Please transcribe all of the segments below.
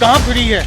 कहाँ फ्री है?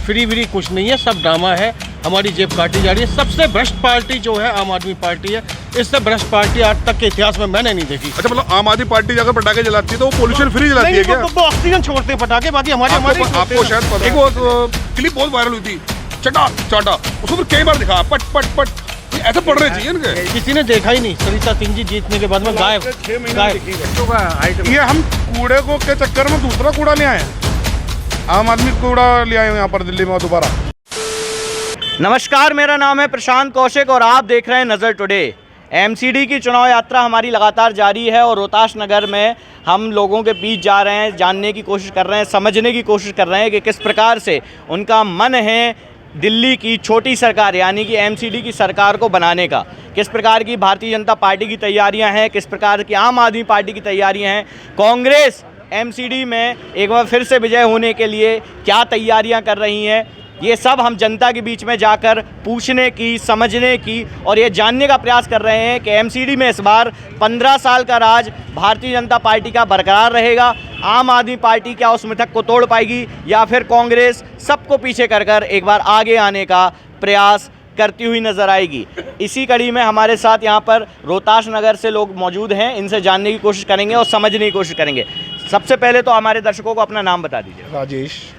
फ्री कुछ नहीं है, सब ड्रामा है, हमारी जेब काटी जा रही है। सबसे भ्रष्ट पार्टी जो है आम आदमी पार्टी है। इससे भ्रष्ट पार्टी आज तक के इतिहास में मैंने नहीं देखी। अच्छा, मतलब आम आदमी पार्टी अगर पटाखे जलाती है तो वो पोल्यूशन फ्री जलाती है क्या? वो ऑक्सीजन छोड़ते हैं पटाखे, बाकी हमारे आपको शायद पता है, वो क्लिप बहुत वायरल हुई थी, चटा चाटा, उसको फिर कई बार दिखा, पट पट पट, ऐसे पढ़ रहे चाहिए इनके। किसी ने देखा ही नहीं। सरिता सिंह जी जीतने के बाद में गायब। ये हम कूड़े को के चक्कर में दूसरा कूड़ा ले आए, आम आदमी कूड़ा ले आए यहाँ पर दिल्ली में दोबारा। नमस्कार, मेरा नाम है प्रशांत कौशिक और आप देख रहे हैं नज़र टुडे। एमसीडी की चुनाव यात्रा हमारी लगातार जारी है और रोहतास नगर में हम लोगों के बीच जा रहे हैं, जानने की कोशिश कर रहे हैं, समझने की कोशिश कर रहे हैं कि किस प्रकार से उनका मन है दिल्ली की छोटी सरकार यानी कि एमसीडी की सरकार को बनाने का। किस प्रकार की भारतीय जनता पार्टी की तैयारियां हैं, किस प्रकार की आम आदमी पार्टी की तैयारियां हैं, कांग्रेस एमसीडी में एक बार फिर से विजय होने के लिए क्या तैयारियां कर रही हैं, ये सब हम जनता के बीच में जाकर पूछने की, समझने की और ये जानने का प्रयास कर रहे हैं कि एमसीडी में इस बार 15 साल का राज भारतीय जनता पार्टी का बरकरार रहेगा। आम आदमी पार्टी क्या उस मिथक को तोड़ पाएगी या फिर कांग्रेस सबको पीछे कर एक बार आगे आने का प्रयास करती हुई नज़र आएगी। इसी कड़ी में हमारे साथ यहाँ पर रोहतास नगर से लोग मौजूद हैं, इनसे जानने की कोशिश करेंगे और समझने की कोशिश करेंगे। सबसे पहले तो हमारे दर्शकों को अपना नाम बता दीजिए।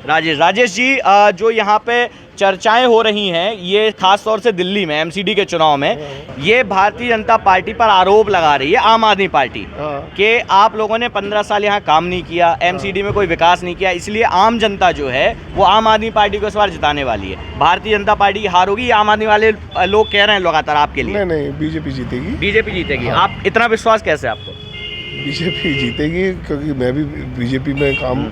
राजेश जी, जो यहाँ पे चर्चाएं हो रही हैं, ये खास तौर से दिल्ली में एमसीडी के चुनाव में ये भारतीय जनता पार्टी पर आरोप लगा रही है आम आदमी पार्टी कि आप लोगों ने 15 साल यहाँ काम नहीं किया, एमसीडी में कोई विकास नहीं किया, इसलिए आम जनता जो है वो आम आदमी पार्टी को इस बार जिताने वाली है। भारतीय जनता पार्टी की हार होगी, आम आदमी वाले लोग कह रहे हैं लगातार आपके लिए। नहीं, बीजेपी जीतेगी। बीजेपी जीतेगी। आप इतना विश्वास कैसे आपको? बीजेपी जीतेगी क्योंकि मैं भी बीजेपी में काम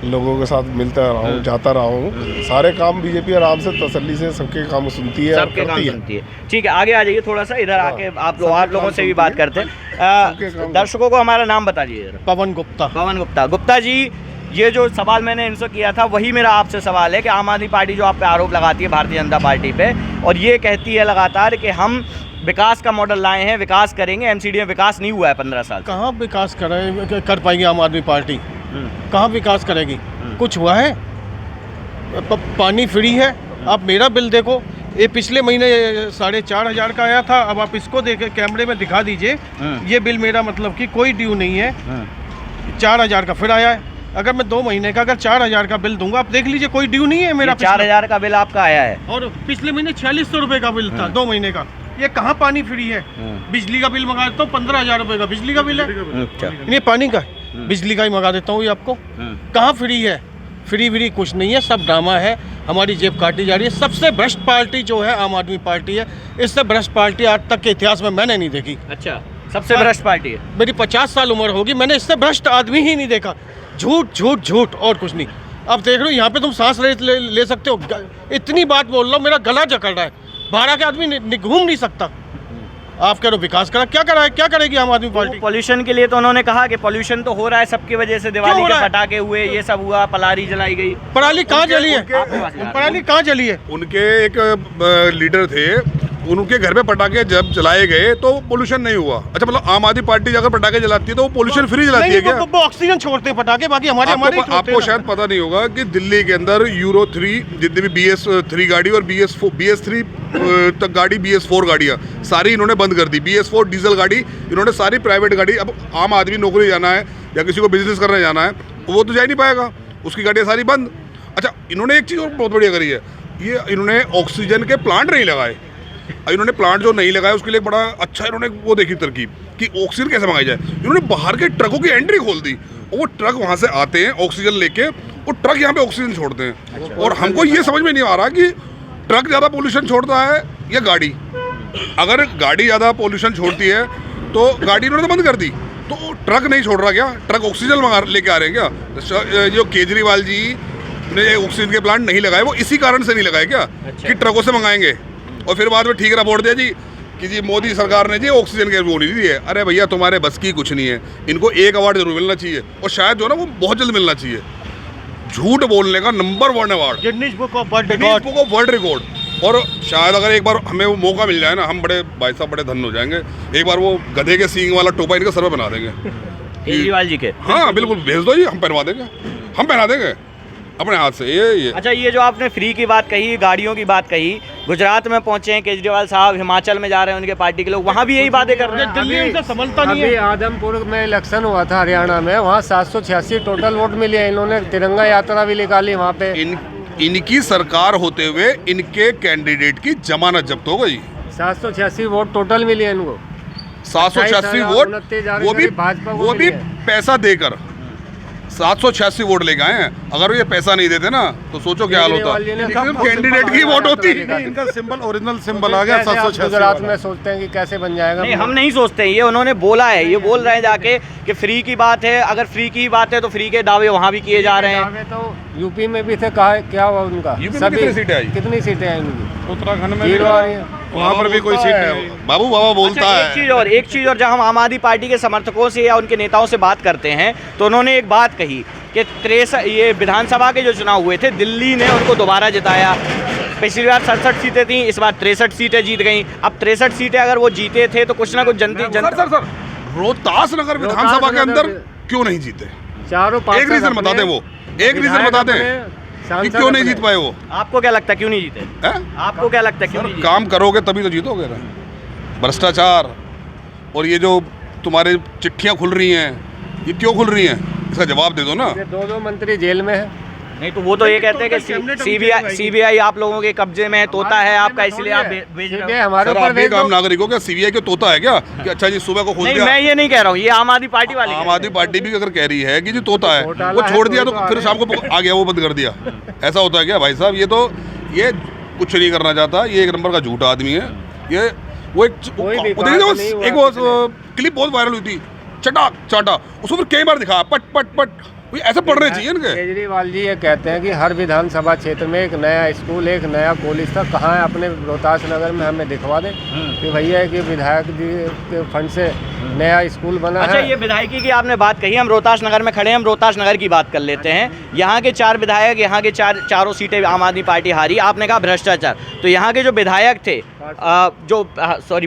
लोगों के साथ मिलता रहा हूँ, जाता रहा हूँ। सारे काम बीजेपी आराम से तसल्ली से सबके काम सुनती है, सबके काम सुनती है। ठीक है, आगे आ जाइए थोड़ा सा, इधर आके आप लोगों से भी बात करते हैं। दर्शकों को हमारा नाम बता दीजिए। पवन गुप्ता। गुप्ता जी, ये जो सवाल मैंने इनसे किया था वही मेरा आपसे सवाल है कि आम आदमी पार्टी जो आप पे आरोप लगाती है भारतीय जनता पार्टी पे और ये कहती है लगातार कि हम विकास का मॉडल लाए हैं, विकास करेंगे, एमसीडी में विकास नहीं हुआ है 15 साल। कहाँ विकास कर पाएगी आम आदमी पार्टी? कहाँ विकास करेगी? कुछ हुआ है? पानी फ्री है। आप मेरा बिल देखो, ये पिछले महीने 4,500 का आया था, अब आप इसको देख कैमरे में दिखा दीजिए। ये बिल मेरा मतलब कि कोई ड्यू नहीं है, 4,000 का फिर आया है। अगर मैं 2 महीने का अगर 4,000 का बिल दूंगा, आप देख लीजिए, कोई ड्यू नहीं है मेरा। 4,000 का बिल आपका आया है और पिछले महीने 4600 रुपये का बिल था 2 महीने का। ये कहाँ पानी फ्री है? बिजली का बिल मंगा देता हूँ, 15,000 रुपये का बिजली का बिल है। नहीं, पानी का बिजली का ही मंगा देता हूँ ये आपको। कहाँ फ्री है? फ्री कुछ नहीं है, सब ड्रामा है, हमारी जेब काटी जा रही है। सबसे भ्रष्ट पार्टी जो है आम आदमी पार्टी है। इससे भ्रष्ट पार्टी आज तक के इतिहास में मैंने नहीं देखी। अच्छा, सबसे भ्रष्ट पार्टी है? मेरी 50 साल उम्र होगी, मैंने इससे भ्रष्ट आदमी ही नहीं देखा। झूठ और कुछ नहीं। अब देख रहे हो यहाँ पे तुम सांस ले सकते हो। इतनी बात बोल रहा हूँ, मेरा गला जकड़ रहा है। बाहर के आदमी घूम नहीं सकता। आप कह रहे हो विकास करा, क्या करेगी आम आदमी पार्टी? पॉल्यूशन के लिए तो उन्होंने कहा कि पॉल्यूशन तो हो रहा है सबकी वजह से, दिवाली के पटाखे हुए, ये सब हुआ, पलारी जलाई गई। पराली कहाँ जली है? पराली कहाँ जली है? उनके एक लीडर थे, उनके घर पे पटाखे जब जलाए गए तो पोल्यूशन नहीं हुआ। अच्छा, मतलब आम आदमी पार्टी अगर पटाखे जलाती है तो वो पोल्यूशन फ्री जलाती है क्या? वो ऑक्सीजन छोड़ते हैं पटाखे, बाकी हमारे आपको शायद पता नहीं होगा कि दिल्ली के अंदर यूरो 3 जितनी भी BS3 गाड़ी और BS3 तक गाड़ी, BS4 गाड़ियाँ सारी इन्होंने बंद कर दी। BS4 डीजल गाड़ी इन्होंने सारी प्राइवेट गाड़ी। अब आम आदमी नौकरी जाना है या किसी को बिजनेस करने जाना है वो तो जा ही नहीं पाएगा, उसकी गाड़ियाँ सारी बंद। अच्छा, इन्होंने एक चीज़ और बहुत बढ़िया करी है, ये इन्होंने ऑक्सीजन के प्लांट नहीं लगाए। इन्होंने प्लांट जो नहीं लगाया उसके लिए बड़ा अच्छा इन्होंने वो देखी तरकीब कि ऑक्सीजन कैसे मंगाई जाए। इन्होंने बाहर के ट्रकों की एंट्री खोल दी और वो ट्रक वहाँ से आते हैं ऑक्सीजन लेके, वो ट्रक यहाँ पे ऑक्सीजन छोड़ते हैं। और हमको ये समझ में नहीं आ रहा कि ट्रक ज़्यादा पोल्यूशन छोड़ता है या गाड़ी। अगर गाड़ी ज़्यादा पोल्यूशन छोड़ती है तो गाड़ी इन्होंने तो बंद कर दी, तो ट्रक नहीं छोड़ रहा क्या? ट्रक ऑक्सीजन मंगा लेके आ रहे हैं क्या? जो केजरीवाल जी ने ऑक्सीजन के प्लांट नहीं लगाए वो इसी कारण से नहीं लगाए क्या? कि ट्रकों से मंगाएंगे और फिर बाद में ठीक रिपोर्ट दिया जी कि जी मोदी सरकार ने जी ऑक्सीजन के वो नहीं दी है। अरे भैया, तुम्हारे बस की कुछ नहीं है। इनको एक अवार्ड जरूर मिलना चाहिए और शायद जो है ना वो बहुत जल्द मिलना चाहिए। झूठ बोलने का number 1 award, Guinness book of world record. और शायद अगर एक बार हमें वो मौका मिल जाए ना, हम बड़े भाई साहब बड़े धन्य हो जाएंगे। एक बार वो गधे के सींग वाला टोपा इनका सर पे बना देंगे केजरीवाल जी के। हाँ बिल्कुल, भेज दो जी, हम पहना देंगे। अपने हाथ से ये अच्छा, ये जो आपने फ्री की बात कही, गाड़ियों की बात कही, गुजरात में पहुंचे हैं केजरीवाल साहब, हिमाचल में जा रहे हैं उनके पार्टी के लोग, वहाँ भी यही बातें कर रहे हैं। दिल्ली उनसे समझता नहीं अभी है। आदमपुर में इलेक्शन हुआ था हरियाणा में, वहाँ 786 टोटल वोट मिले। इन्होंने तिरंगा यात्रा भी निकाली वहाँ पे। इनकी सरकार होते हुए इनके कैंडिडेट की जमानत जब्त हो गई। 786 वोट टोटल मिले इनको। 786 वोट, वो भी पैसा देकर 786 वोट लेके आए हैं। अगर ये पैसा नहीं देते ना तो सोचो क्या हाल होता। कैंडिडेट की वोट होती। इनका सिंबल, ओरिजिनल सिंबल आ गया 786। गुजरात में सोचते हैं कि कैसे बन जाएगा। नहीं, हम नहीं सोचते, ये उन्होंने बोला है, ये बोल रहे हैं जाके कि फ्री की बात है। अगर फ्री की बात है तो फ्री के दावे वहाँ भी किए जा रहे हैं। तो यूपी में भी थे, कहा क्या हुआ उनका? यूपी में कितनी सीटें आई? कितनी सीटें आई उनकी? उत्तराखंड में जीरो आ रही है। वहाँ पर भी कोई सीट नहीं। बाबू बाबा बोलता अच्छा, है। एक चीज़ और जब हम आम आदमी पार्टी के समर्थकों से या उनके नेताओं से बात करते हैं तो उन्होंने एक बात कही कि 63 ये विधानसभा के जो चुनाव हुए थे, दिल्ली ने उनको दोबारा जिताया। पिछली बार 67 सीटें थी, इस बार 63 सीटें जीत गई। अब 63 सीटें अगर वो जीते थे तो कुछ ना कुछ सर रोहतास नगर विधानसभा के अंदर क्यों नहीं जीते? चारों एक रीजन बता दें, वो एक रीजन बता दें कि क्यों नहीं जीत पाए वो। आपको क्या लगता है क्यों नहीं जीते? आपको क्या लगता है क्यों नहीं जीते? काम करोगे तभी तो जीतोगे ना। भ्रष्टाचार और ये जो तुम्हारे चिट्ठियां खुल रही हैं, ये क्यों खुल रही हैं? इसका जवाब दे दो ना। 2 मंत्री जेल में है। नहीं तो वो तो ये कहते हैं कि सीबीआई आप लोगों के कब्जे में है, तोता है आपका, इसलिए आप भेज रहे हो। हमारे सर आप भी आम नागरिक हो क्या? सीबीआई के तोता है क्या कि अच्छा जी सुबह को खोल नहीं, दिया? मैं ये नहीं कह रहा हूँ, ये आम आदमी पार्टी वाले आम आदमी पार्टी भी अगर कह रही है कि जी तोता है, वो छोड़ दिया तो फिर शाम को आ गया वो बंद कर दिया। ऐसा होता है क्या भाई साहब? ये कुछ नहीं करना चाहता, ये एक नंबर का झूठा आदमी है। ये वो एक क्लिप बहुत वायरल हुई थी, चटा चाटा, उसको फिर कई बार दिखा, पट पट पट, ऐसे पढ़ने चाहिए इनके। केजरीवाल जी ये कहते हैं कि हर विधानसभा क्षेत्र में एक नया स्कूल, एक नया कॉलेज था। कहाँ है? अपने रोहतास नगर में हमें दिखवा दें कि भैया कि विधायक जी के फंड से नया स्कूल बना है। अच्छा, ये विधायकी की आपने बात कही, हम रोहतास नगर में खड़े हैं, हम रोहतास नगर की बात कर लेते हैं। यहाँ के 4 विधायक, यहाँ के चारों सीटें आम आदमी पार्टी हारी। आपने कहा भ्रष्टाचार, तो यहाँ के जो विधायक थे,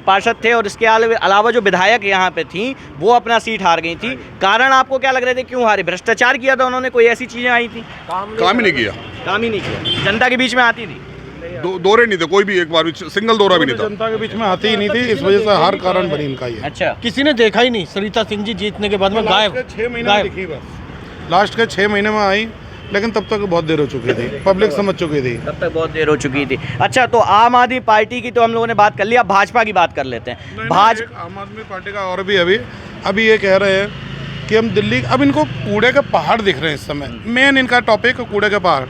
पार्षद थे, और इसके अलावा जो विधायक यहाँ पे थी वो अपना सीट हार गई थी। कारण आपको क्या लग रहे थे क्यों हारे? भ्रष्टाचार किया था उन्होंने? कोई ऐसी चीजें आई थी? काम ही नहीं किया। काम ही नहीं किया। जनता के बीच में आती थी, दौरे नहीं थे, कोई भी एक बार भी सिंगल दौरा भी नहीं था। जनता के बीच में आती ही नहीं थी, इस वजह से हर कारण बनी इनका ही है। अच्छा, किसी ने देखा ही नहीं। सरिता सिंह जी जीतने के बाद में गायब। 6 महीने दिखी बस, लास्ट के 6 महीने में आई, लेकिन तब तक बहुत देर हो चुकी थी, पब्लिक समझ चुकी थी। तब तक बहुत देर हो चुकी थी। अच्छा, तो आम आदमी पार्टी की तो हम लोगों ने बात कर ली, अब भाजपा की बात कर लेते हैं। आम आदमी पार्टी का और भी अभी ये कह रहे हैं कि हम दिल्ली, अब इनको कूड़े के पहाड़ दिख रहे हैं इस समय। मेन इनका टॉपिक कूड़े के पहाड़।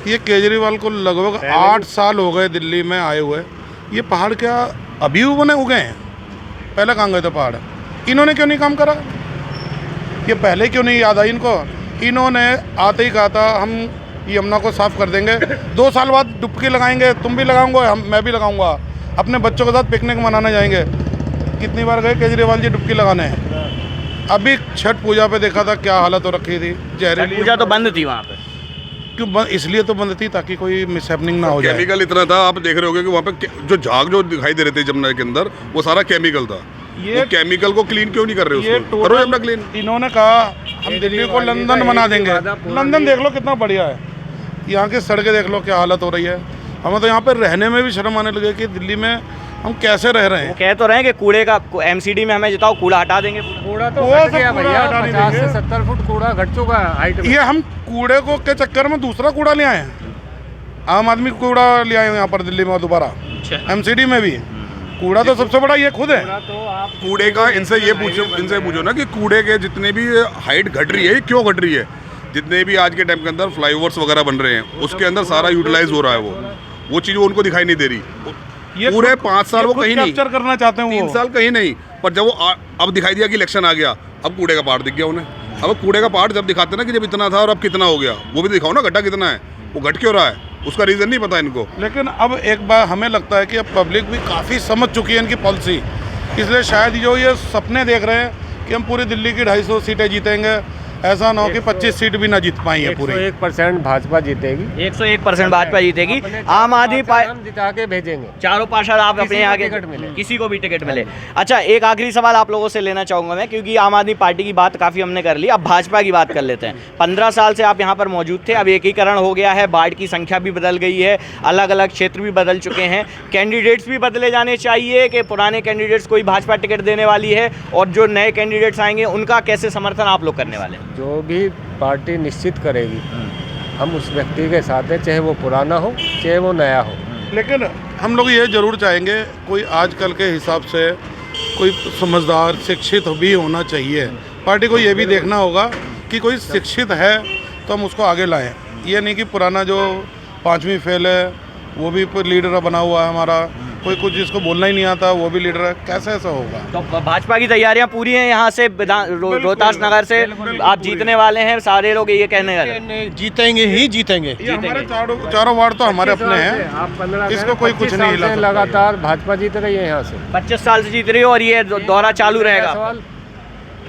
ये केजरीवाल को लगभग 8 साल हो गए दिल्ली में आए हुए। ये पहाड़ क्या अभी बने उगे हैं? पहले कहाँ गए थे पहाड़? इन्होंने क्यों नहीं काम करा? ये पहले क्यों नहीं याद आई इनको? इन्होंने आते ही कहा था हम यमुना को साफ कर देंगे, 2 साल बाद डुबकी लगाएंगे, तुम भी लगाओगे, मैं भी लगाऊंगा, अपने बच्चों के साथ पिकनिक मनाने जाएंगे। कितनी बार गए केजरीवाल जी डुबकी लगाने? अभी छठ पूजा पे देखा था क्या हालत हो रखी थी, जहरीली पूजा तो बंद थी वहाँ पे। क्यों? इसलिए तो बंद थी ताकि कोई मिसहैपनिंग ना हो जाए। केमिकल इतना था, आप देख रहे होगे कि वहाँ पे जो झाग जो दिखाई दे रहे थे जमुना के अंदर, वो सारा केमिकल था। ये केमिकल को क्लीन क्यों नहीं कर रहे? उसको करो जमुना क्लीन। इन्होंने कहा हम दिल्ली को लंदन बना देंगे। लंदन देख लो कितना बढ़िया है, यहाँ की सड़कें देख लो क्या हालत हो रही है। हमें तो यहाँ पर रहने में भी शर्म आने लगे कि दिल्ली में हम कैसे रह रहे हैं। वो कह तो रहे हैं कि कूड़े का एमसीडी में हमें जिताओ, कूड़ा हटा देंगे। कूड़ा तो घट गया भैया, 50 से 70 फुट कूड़ा घट चुका है हाइट में। ये हम कूड़े को के चक्कर में दूसरा कूड़ा ले आए हैं। आम आदमी कूड़ा ले आए हैं यहाँ पर दिल्ली में दोबारा, एमसीडी में भी। कूड़ा तो सबसे बड़ा ये खुद है। कूड़े का इनसे पूछो ना कि कूड़े के जितने भी हाइट घट रही है, ये क्यों घट रही है? जितने भी आज के टाइम के अंदर फ्लाईओवर्स वगैरह बन रहे हैं, उसके अंदर सारा यूटिलाइज हो रहा है। वो चीज़ उनको दिखाई नहीं दे रही। पूरे 5 साल वो कहीं नहीं कैप्चर करना चाहते हैं, 3 साल कहीं नहीं, पर जब वो अब दिखाई दिया कि इलेक्शन आ गया, अब कूड़े का पहाड़ दिख गया उन्हें। अब कूड़े का पहाड़ जब दिखाते ना कि जब इतना था और अब कितना हो गया, वो भी दिखाओ ना घटा कितना है, वो घट क्यों रहा है, उसका रीज़न नहीं पता इनको। लेकिन अब एक बार हमें लगता है कि अब पब्लिक भी काफ़ी समझ चुकी है इनकी पॉलिसी, इसलिए शायद जो ये सपने देख रहे हैं कि हम पूरी दिल्ली की 250 सीटें जीतेंगे, ऐसा ना हो कि 25 सीट भी ना जीत पाई है पूरी। 101% भाजपा जीतेगी। 101% भाजपा जीतेगी। आम आदमी हम जिता के भेजेंगे। चारों पार्षद आप अपने आगे टिकट मिले, किसी को भी टिकट मिले। अच्छा, एक आखिरी सवाल आप लोगों से लेना चाहूँगा मैं, क्योंकि आम आदमी पार्टी की बात काफ़ी हमने कर ली, अब भाजपा की बात कर लेते हैं। 15 साल से आप यहाँ पर मौजूद थे, अब एकीकरण हो गया है, वार्ड की संख्या भी बदल गई है, अलग अलग क्षेत्र भी बदल चुके हैं, कैंडिडेट्स भी बदले जाने चाहिए कि पुराने कैंडिडेट्स को ही भाजपा टिकट देने वाली है, और जो नए कैंडिडेट्स आएंगे उनका कैसे समर्थन आप लोग करने वाले हैं? जो भी पार्टी निश्चित करेगी हम उस व्यक्ति के साथ हैं, चाहे वो पुराना हो चाहे वो नया हो। लेकिन हम लोग ये ज़रूर चाहेंगे कोई आजकल के हिसाब से कोई समझदार शिक्षित भी होना चाहिए। पार्टी को ये भी देखना होगा कि कोई शिक्षित है तो हम उसको आगे लाएं। ये नहीं कि पुराना जो 5वीं फेल है वो भी लीडर बना हुआ है हमारा, कोई कुछ जिसको बोलना ही नहीं आता वो भी लीडर है, कैसे ऐसा होगा? तो भाजपा की तैयारियां पूरी हैं यहाँ से रोहतास नगर से आप जीतने वाले हैं, सारे लोग ये कहने वाले जीतेंगे ही जीतेंगे। ये हमारे चारों वार्ड तो हमारे अपने हैं, आप 15 इसको कोई कुछ नहीं हिला सकता। लगातार भाजपा जीत रही है यहाँ से, 25 साल से जीत रही हो और ये दौरा चालू रहेगा। सवाल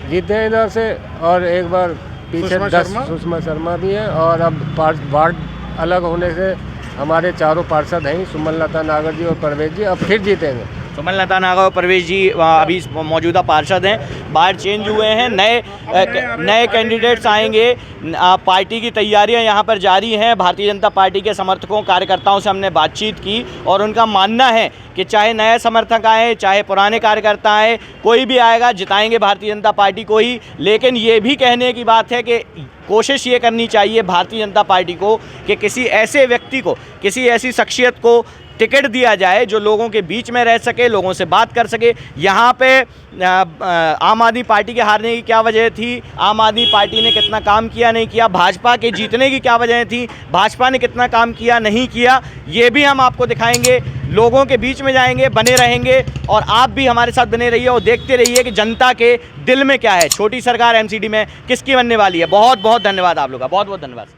जीते हैं इधर से, और एक बार पीछे सुषमा 10 शर्मा? सुषमा शर्मा भी है, और अब वार्ड अलग होने से हमारे चारों पार्षद हैं, सुमन लता नागर जी और परवेज जी, अब फिर जीतेंगे। सुमन लता नागर और परवेश जी अभी मौजूदा पार्षद हैं, वार्ड चेंज हुए हैं, नए कैंडिडेट्स आएंगे, पार्टी की तैयारियां यहाँ पर जारी हैं। भारतीय जनता पार्टी के समर्थकों कार्यकर्ताओं से हमने बातचीत की और उनका मानना है कि चाहे नए समर्थक आए चाहे पुराने कार्यकर्ता आए, कोई भी आएगा जिताएंगे भारतीय जनता पार्टी को ही। लेकिन ये भी कहने की बात है कि कोशिश ये करनी चाहिए भारतीय जनता पार्टी को कि किसी ऐसे व्यक्ति को, किसी ऐसी शख्सियत को टिकट दिया जाए जो लोगों के बीच में रह सके, लोगों से बात कर सके। यहाँ पे आम आदमी पार्टी के हारने की क्या वजह थी, आम आदमी पार्टी ने कितना काम किया नहीं किया, भाजपा के जीतने की क्या वजह थी, भाजपा ने कितना काम किया नहीं किया, ये भी हम आपको दिखाएंगे। लोगों के बीच में जाएंगे, बने रहेंगे, और आप भी हमारे साथ बने रहिए और देखते रहिए कि जनता के दिल में क्या है, छोटी सरकार एमसीडी में किसकी बनने वाली है। बहुत बहुत धन्यवाद आप लोग का, बहुत बहुत धन्यवाद।